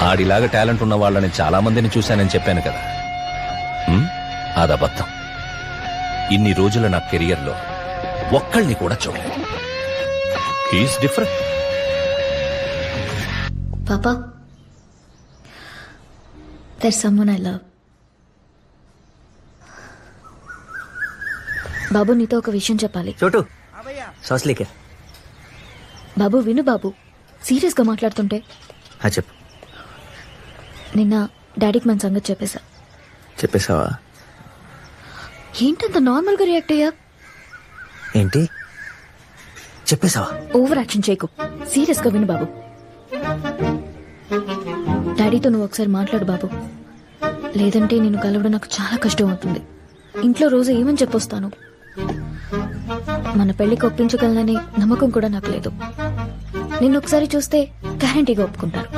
ఆడిలాగా talent ఉన్న వాళ్ళని చాలా మందిని చూశానని చెప్పాను కదా. అదబద్ధం. ఇన్ని రోజుల నా కెరియర్లో ఒక్కళ్ళని కూడా చూడలేదు. He is different. పాపా, there's someone I love. బాబు, నీతో ఒక విషయం చెప్పాలి. చోటు సాస్లీకే. బాబు విను బాబు, సీరియస్ గా మాట్లాడుతుంటే. చెప్పు. నిన్న డాడీకి మన సంగతి చెప్పేసావా? ఏంటంత నార్మల్ గా రియాక్ట్ అయ్యా? ఏంటి చెప్పేసావా? ఓవర్ యాక్షన్ చేయకు, సీరియస్ గా విను బాబు. డాడీతో నువ్వు ఒకసారి మాట్లాడు బాబు, లేదంటే నిన్ను కలవడం నాకు చాలా కష్టం అవుతుంది. ఇంట్లో రోజు ఏమని చెప్పొస్తాను? మన పెళ్లికి ఒప్పించగలనని నమ్మకం కూడా నాకు లేదు. నిన్ను ఒకసారి చూస్తే గ్యారంటీగా ఒప్పుకుంటారు.